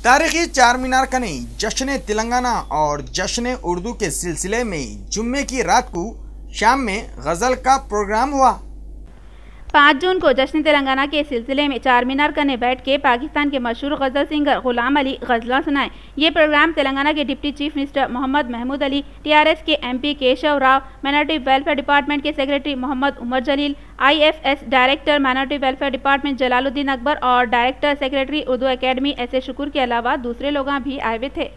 तारीखी चार मीनार कने जश्न तेलंगाना और जश्न उर्दू के सिलसिले में जुम्मे की रात को शाम में गजल का प्रोग्राम हुआ। 5 जून को जश्न तेलंगाना के सिलसिले में चार मीनार कने बैठ के पाकिस्तान के मशहूर गज़ल सिंगर गुलाम अली गज़ला सुनाए। ये प्रोग्राम तेलंगाना के deputy chief minister Mohammed Mahmood Ali, TRS के MP Keshav Rao, minority welfare department के secretary Mohammed Umar Jaleel, IFS director minority welfare department Jalaluddin Akbar और डायरेक्टर सेक्रेटरी उर्दू एकेडमी ऐसे शुक्र के अलावा दूसरे लोग भी आए हुए थे।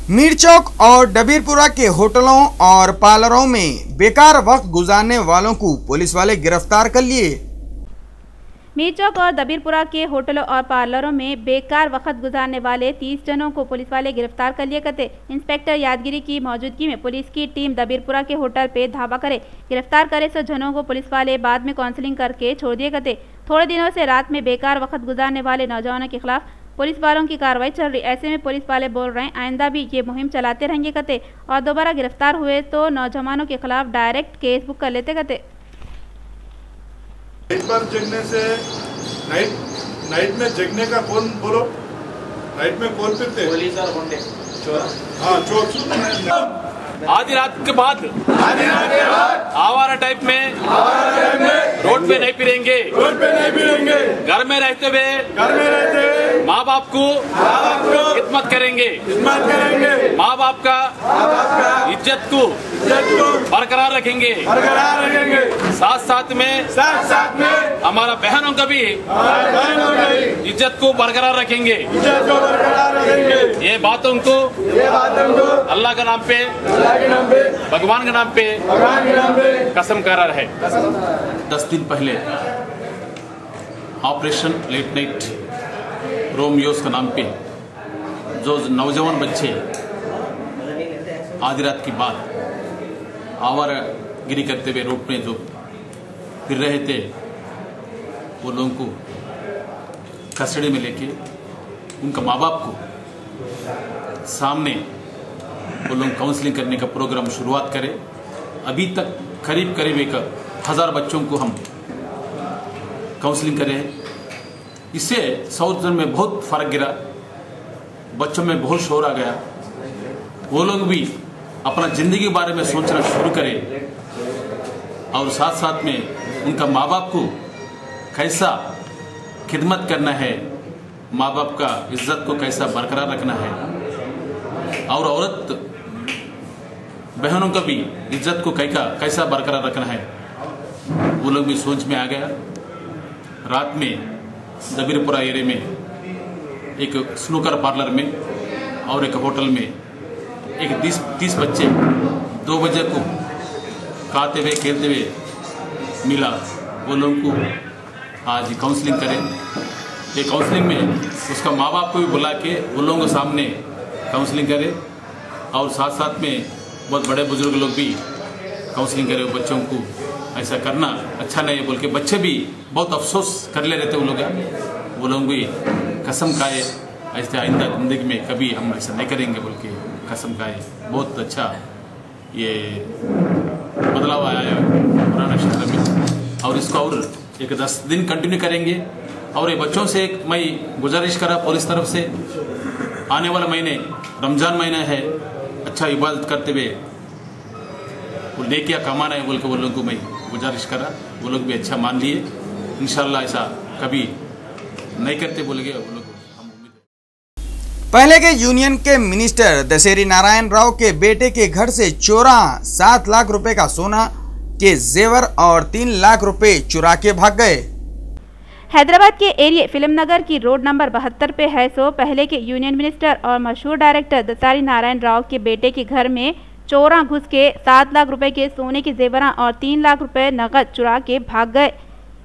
मीर चौक और डबीरपुरा के होटलों और पार्लरों में बेकार वक्त गुजारने वालों को पुलिस वाले गिरफ्तार कर लिए। मीर चौक और दबीरपुरा के होटलों और पार्लरों में बेकार वक्त गुजारने वाले 30 जनों को पुलिस वाले गिरफ्तार कर लिए करते। इंस्पेक्टर यादगिरी की मौजूदगी में पुलिस की टीम दबीरपुरा के होटल पे धावा करे। गिरफ्तार करे सो जनों को पुलिस वाले बाद में काउंसलिंग करके छोड़ दिए करते। थोड़े दिनों से रात में बेकार वक्त गुजारने वाले नौजवानों के खिलाफ पुलिस वालों की कार्रवाई चल रही। ऐसे में पुलिस वाले बोल रहे हैं आइंदा भी ये मुहिम चलाते रहेंगे करते और दोबारा गिरफ्तार हुए तो नौजवानों के खिलाफ डायरेक्ट केस बुक कर लेते करते। नाइट पर जगने से नाइट में जगने का कौन बोलो, नाइट में कौन फिरते? पुलिस और गुंडे, चोर। हाँ चोर। आधी रात के बाद आवारा टाइप में रोड पे नहीं फिरेंगे, घर में रहते हुए माँ बाप को खिदमत करेंगे, माँ बाप का इज्जत को बरकरार रखेंगे, साथ साथ में हमारा बहनों का भी इज्जत को बरकरार रखेंगे। ये बातों को अल्लाह के नाम पे, भगवान के नाम पे कसम करा है। 10 दिन पहले ऑपरेशन लेट नाइट रोमियोस का नाम पे जो नौजवान बच्चे आधी रात के बाद आवारागिरी करते हुए रोड में जो फिर रहे थे, वो लोगों को कस्टडी में लेके उनका माँ बाप को सामने वो लोग काउंसलिंग करने का प्रोग्राम शुरुआत करें। अभी तक करीब 1000 बच्चों को हम काउंसलिंग करे हैं। इससे साउथ जोन में बहुत फर्क गिरा, बच्चों में बहुत शोर आ गया। वो लोग भी अपना जिंदगी के बारे में सोचना शुरू करें और साथ साथ में उनका माँ बाप को कैसा खिदमत करना है, माँ बाप का इज्जत को कैसा बरकरार रखना है और औरत बहनों का भी इज्जत को कैसा बरकरार रखना है, वो लोग भी सोच में आ गया। रात में दबीरपुरा एरिया में एक स्नूकर पार्लर में और एक होटल में एक 30 बच्चे 2 बजे को खाते हुए खेलते हुए मिला। वो लोगों को आज काउंसलिंग करें। ये काउंसलिंग में उसका माँ बाप को भी बुला के वो लोगों के सामने काउंसलिंग करे और साथ साथ में बहुत बड़े बुजुर्ग लोग भी काउंसलिंग करे। बच्चों को ऐसा करना अच्छा नहीं है बोल के बच्चे भी बहुत अफसोस कर ले रहे थे। वो लोग भी कसम खाए ऐसे आइंदा जिंदगी में कभी हम ऐसा नहीं करेंगे बोल के कसम खाए। बहुत अच्छा ये बदलाव आया है पुराना क्षेत्र में और इसको और एक 10 दिन कंटिन्यू करेंगे। और ये बच्चों से मैं गुजारिश करा पुलिस तरफ से, आने वाला महीने रमजान महीना है, अच्छा इबादत करते हुए वो नेकिया कमाना है बोल के वो लोगों को मैं गुजारिश करा। वो लोग भी अच्छा मान लिए। इंशाल्लाह ऐसा कभी नहीं करते बोलेंगे वो लोग। पहले के यूनियन के मिनिस्टर दशहरी नारायण राव के बेटे के घर से चोरा 7 लाख रुपए का सोना के जेवर और 3 लाख रुपए चुरा के भाग गए। हैदराबाद के एरिया फिल्म नगर की रोड नंबर 72 पे है सो पहले के यूनियन मिनिस्टर और मशहूर डायरेक्टर दशहरी नारायण राव के बेटे के घर में चोरा घुस के 7 लाख रुपए के सोने के जेवरा और 3 लाख रुपए नकद चुरा के भाग गए।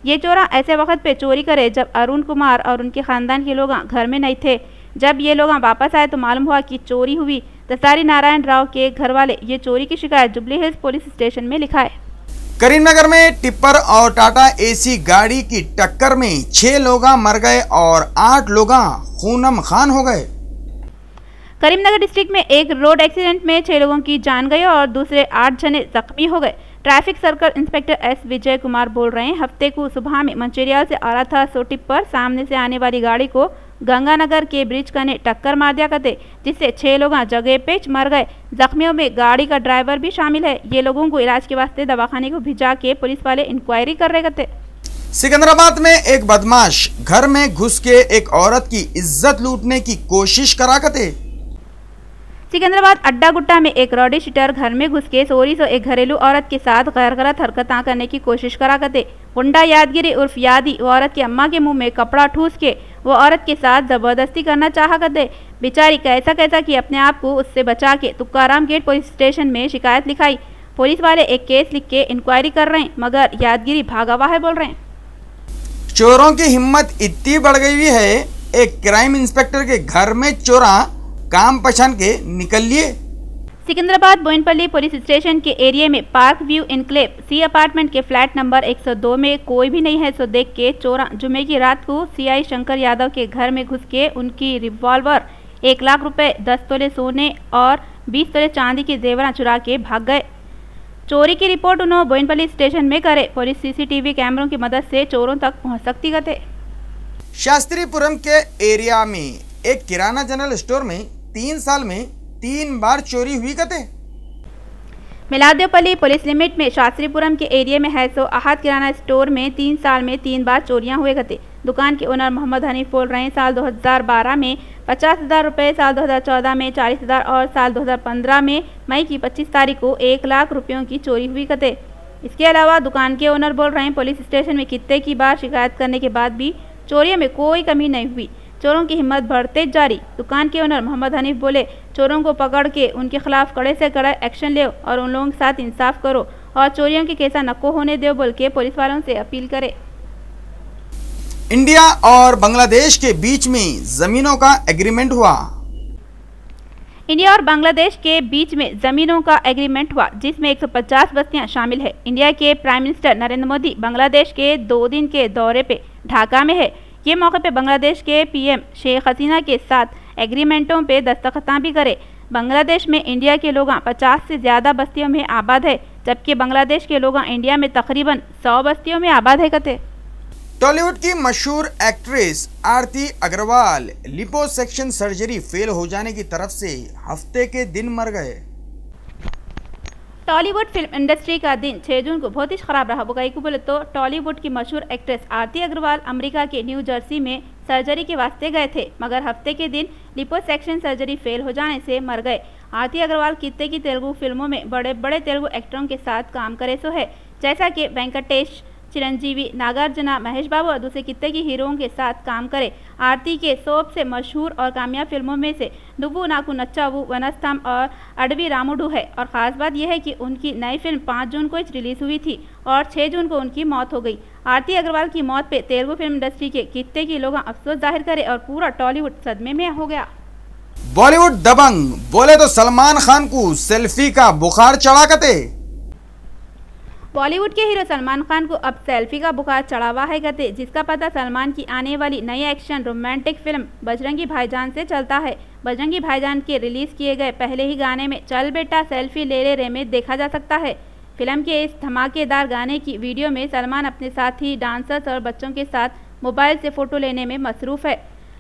ये चोरा ऐसे वक्त पे चोरी करे जब अरुण कुमार और उनके खानदान के लोग घर में नहीं थे। जब ये लोग वापस आए तो मालूम हुआ कि चोरी हुई। दशहरी नारायण राव के घर वाले ये चोरी की शिकायत जुबली हिल्स पुलिस स्टेशन में लिखाए। करीमनगर में टिप्पर और टाटा एसी गाड़ी की टक्कर में 6 लोग मर गए और 8 लोग खूनम खान हो गए। करीमनगर डिस्ट्रिक्ट में एक रोड एक्सीडेंट में 6 लोगों की जान गई और दूसरे 8 जने जख्मी हो गए। Traffic circle inspector S Vijay Kumar बोल रहे हैं, हफ्ते को सुबह में मंचेरियल से आ रहा था सो टिप्पर सामने से आने वाली गाड़ी को गंगानगर के ब्रिज कने टक्कर मार दिया करते, जिससे 6 लोग जगह पे मर गए। जख्मियों में गाड़ी का ड्राइवर भी शामिल है। ये लोगों को इलाज के वास्ते दवाखाने को भिजा के पुलिस वाले इंक्वायरी कर रहे करते। सिकंदराबाद में एक बदमाश घर में घुस के एक औरत की इज्जत लूटने की कोशिश करा करते। सिकंदराबाद अड्डा गुट्टा में एक रॉडी शीटर घर में घुस के चोरी से एक घरेलू औरत के साथ गैर गलत हरकतें करने की कोशिश करा करते। गुंडा यादगिरी उर्फ यादी वो औरत की अम्मा के मुंह में कपड़ा ठूस के वो औरत के साथ जबरदस्ती करना चाहा करते। बेचारी कैसा कैसा कि अपने आप को उससे बचा के तुकाराम गेट पुलिस स्टेशन में शिकायत लिखाई। पुलिस वाले एक केस लिख के इंक्वायरी कर रहे हैं, मगर यादगिरी भागा हुआ है बोल रहे हैं। चोरों की हिम्मत इतनी बढ़ गई हुई है, एक क्राइम इंस्पेक्टर के घर में चोरा काम पहचान के निकल लिए। सिकंदराबाद बोइनपल्ली पुलिस स्टेशन के एरिया में पार्क व्यू इनक्लेव सी अपार्टमेंट के फ्लैट नंबर 102 में कोई भी नहीं है सो देख के चोरा जुमे की रात को सीआई शंकर यादव के घर में घुस के उनकी रिवॉल्वर 1 लाख रुपए 10 तोले सोने और 20 तोले चांदी के जेवरा चुरा के भाग गए। चोरी की रिपोर्ट उन्होंने बोइनपल्ली स्टेशन में करे। पुलिस सीसीटीवी कैमरों की मदद से चोरों तक पहुंच सकती गए। शास्त्रीपुरम के एरिया में एक किराना जनरल स्टोर में 3 साल में 3 बार चोरी हुई कते। मिलादेवपल्ली पुलिस लिमिट में शास्त्रीपुरम के एरिया में है सो आहत किराना स्टोर में 3 साल में 3 बार चोरियां हुए करते। दुकान के ओनर मोहम्मद हनीफ बोल रहे हैं, साल 2012 में 50,000 रुपये, साल 2014 में 40,000 और साल 2015 में मई की 25 तारीख को 1 लाख रुपयों की चोरी हुई करते। इसके अलावा दुकान के ओनर बोल रहे हैं, पुलिस स्टेशन में कितने की बार शिकायत करने के बाद भी चोरियों में कोई कमी नहीं हुई। चोरों की हिम्मत बढ़ते जारी। दुकान के ओनर मोहम्मद हनीफ बोले, चोरों को पकड़ के उनके खिलाफ कड़े से कड़ा एक्शन ले और उन लोगों के साथ इंसाफ करो और चोरियों के केसा नको होने दो बोल के पुलिस वालों से अपील करे। इंडिया और बांग्लादेश के बीच में जमीनों का एग्रीमेंट हुआ। इंडिया और बांग्लादेश के बीच में जमीनों का एग्रीमेंट हुआ, जिसमें 150 बस्तियां शामिल है। इंडिया के प्राइम मिनिस्टर नरेंद्र मोदी बांग्लादेश के 2 दिन के दौरे पे ढाका में है। ये मौके पे बांग्लादेश के पीएम शेख हसीना के साथ एग्रीमेंटों पे दस्तखत भी करे। बांग्लादेश में इंडिया के लोग 50 से ज़्यादा बस्तियों में आबाद है, जबकि बांग्लादेश के लोग इंडिया में तकरीबन 100 बस्तियों में आबाद है कहते। टॉलीवुड की मशहूर एक्ट्रेस आरती अग्रवाल लिपोसेक्शन सर्जरी फेल हो जाने की तरफ से हफ्ते के दिन मर गए। टॉलीवुड फिल्म इंडस्ट्री का दिन 6 जून को बहुत ही खराब रहा। बुकाई को बोले तो टॉलीवुड की मशहूर एक्ट्रेस आरती अग्रवाल अमेरिका के न्यू जर्सी में सर्जरी के वास्ते गए थे, मगर हफ्ते के दिन लिपोसेक्शन सर्जरी फेल हो जाने से मर गए। आरती अग्रवाल कितने की तेलुगु फिल्मों में बड़े बड़े तेलुगु एक्टरों के साथ काम करे सो है, जैसा कि वेंकटेश, चिरंजीवी, नागार्जुना, महेश बाबू और दूसरे कितने की हीरोओं के साथ काम करे। आरती के सबसे मशहूर और कामयाब फिल्मों में से नुव्वु नाकु नच्चावु, वनस्थम और अडवी रामुडू है। और ख़ास बात यह है कि उनकी नई फिल्म 5 जून को रिलीज़ हुई थी और 6 जून को उनकी मौत हो गई। आरती अग्रवाल की मौत पे तेलुगु फिल्म इंडस्ट्री के कितने की लोग अफसोस जाहिर करे और पूरा टॉलीवुड सदमे में हो गया। बॉलीवुड दबंग बोले तो सलमान खान को सेल्फी का बुखार चढ़ा कते। बॉलीवुड के हीरो सलमान खान को अब सेल्फी का बुखार चढ़ा हुआ है कहते, जिसका पता सलमान की आने वाली नई एक्शन रोमांटिक फिल्म बजरंगी भाईजान से चलता है। बजरंगी भाईजान के रिलीज किए गए पहले ही गाने में चल बेटा सेल्फी ले ले रे में देखा जा सकता है। फिल्म के इस धमाकेदार गाने की वीडियो में सलमान अपने साथी डांसर्स और बच्चों के साथ मोबाइल से फ़ोटो लेने में मसरूफ़ है।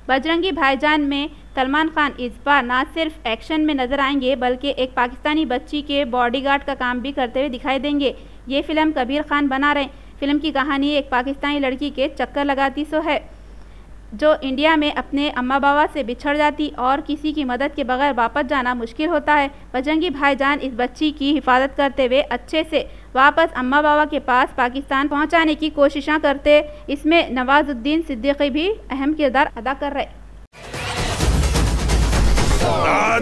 बजरंगी भाईजान में सलमान खान इस बार न सिर्फ एक्शन में नजर आएंगे, बल्कि एक पाकिस्तानी बच्ची के बॉडीगार्ड का काम भी करते हुए दिखाई देंगे। ये फिल्म कबीर खान बना रहे। फिल्म की कहानी एक पाकिस्तानी लड़की के चक्कर लगाती सो है। जो इंडिया में अपने अम्मा बाबा से बिछड़ जाती और किसी की मदद के बगैर वापस जाना मुश्किल होता है। बजरंगी भाईजान इस बच्ची की हिफाजत करते हुए अच्छे से वापस अम्मा बाबा के पास पाकिस्तान पहुंचाने की कोशिशें करते। इसमें नवाजुद्दीन सिद्दीकी भी अहम किरदार अदा कर रहे।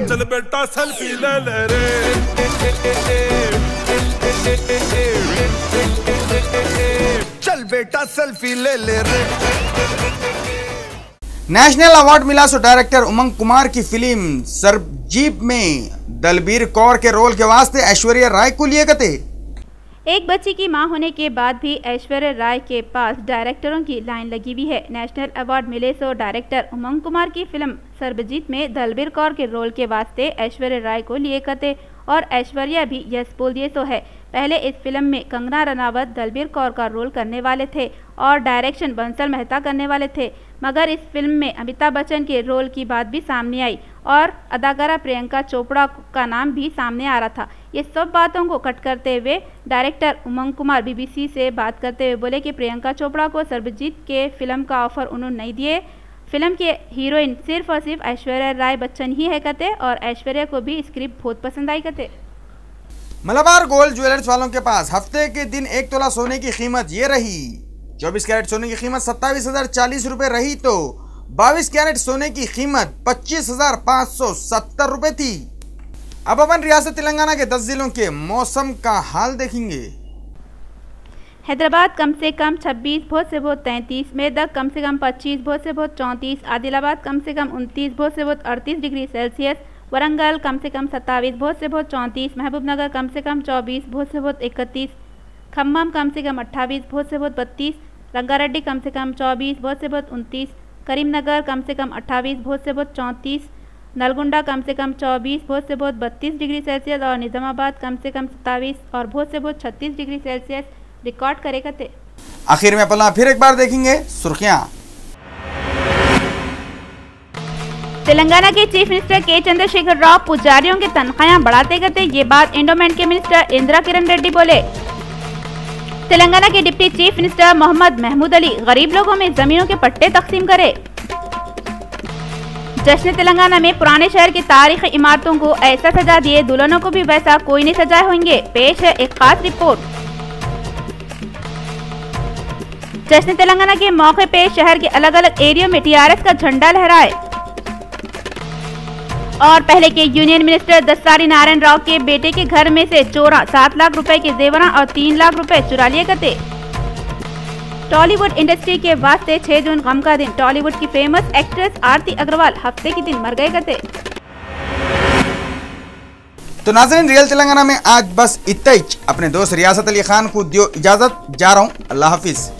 चल बेटा सेल्फी ले ले रे, चल बेटा सेल्फी ले ले रे। नेशनल अवार्ड मिला सो डायरेक्टर उमंग कुमार की फिल्म सरबजीत में दलबीर कौर के रोल के वास्ते ऐश्वर्या राय को लिए गए। एक बच्ची की मां होने के बाद भी ऐश्वर्या राय के पास डायरेक्टरों की लाइन लगी हुई है। नेशनल अवार्ड मिले सो डायरेक्टर उमंग कुमार की फिल्म सरबजीत में दलबीर कौर के रोल के वास्ते ऐश्वर्या राय को लिए गए और ऐश्वर्या भी यस बोल दिए तो है। पहले इस फिल्म में कंगना रनावत दलबीर कौर का रोल करने वाले थे और डायरेक्शन बंसल मेहता करने वाले थे, मगर इस फिल्म में अमिताभ बच्चन के रोल की बात भी सामने आई और अदाकारा प्रियंका चोपड़ा का नाम भी सामने आ रहा था। ये सब बातों को कट करते हुए डायरेक्टर उमंग कुमार बीबीसी से बात करते हुए बोले कि प्रियंका चोपड़ा को सरबजीत के फिल्म का ऑफर उन्होंने नहीं दिए। फिल्म के हीरोइन सिर्फ और सिर्फ ऐश्वर्या राय बच्चन ही है कहते और ऐश्वर्या को भी स्क्रिप्ट बहुत पसंद आई कहते। मलाबार गोल्ड ज्वेलर्स वालों के पास हफ्ते के दिन 1 तोला सोने की कीमत ये रही। 24 कैरेट सोने की कीमत 27,040 रुपए रही तो 22 कैरेट सोने की कीमत 25,570 रुपए थी। अब अपन रियासत तेलंगाना के 10 जिलों के मौसम का हाल देखेंगे। हैदराबाद कम से कम 26, बहुत से बहुत 33, मेदक कम से कम 25, बहुत से बहुत 34, आदिलाबाद कम से कम 29, बहुत से बहुत 38 डिग्री सेल्सियस, वरंगल कम से कम 27, बहुत से बहुत 34, महबूबनगर कम से कम 24, बहुत से बहुत 31, खम्मम कम से कम 28, बहुत से बहुत 32, रंगारेड्डी कम से कम 24, बहुत से बहुत 29, करीमनगर कम से कम 28, बहुत से बहुत 34, नलगुंडा कम से कम 24, बहुत से बहुत 32 डिग्री सेल्सियस और निजामाबाद कम से कम 27 और बहुत से बहुत 36 डिग्री सेल्सियस रिकॉर्ड करे करते। आखिर में अपना फिर एक बार देखेंगे सुर्खियां। तेलंगाना के चीफ मिनिस्टर के चंद्रशेखर राव पुजारियों की तनख्वाहें बढ़ाते करते, ये बात एंडोमेंट के मिनिस्टर इंदिरा किरण रेड्डी बोले। तेलंगाना के deputy chief minister Mohammed Mahmood Ali गरीब लोगों में जमीनों के पट्टे तकसीम करे। जश्न तेलंगाना में पुराने शहर की तारीखी इमारतों को ऐसा सजा दिए, दुल्हनों को भी वैसा कोई नहीं सजाए होंगे। पेश है एक खास रिपोर्ट। जश्न तेलंगाना के मौके पे शहर के अलग अलग एरिया में टीआरएस का झंडा लहराए और पहले के यूनियन मिनिस्टर दस्सारी नारायण राव के बेटे के घर में से चोरा 7 लाख रुपए के जेवरा और 3 लाख रुपए चुरा लिए गए। टॉलीवुड इंडस्ट्री के वास्ते 6 जून गम का दिन। टॉलीवुड की फेमस एक्ट्रेस आरती अग्रवाल हफ्ते के दिन मर गए थे। तो नाज़रीन, रियल तेलंगाना में आज बस इतना ही। अपने दोस्त रियासत अली खान को दियो इजाजत, जा रहा हूँ। अल्लाह हाफिज।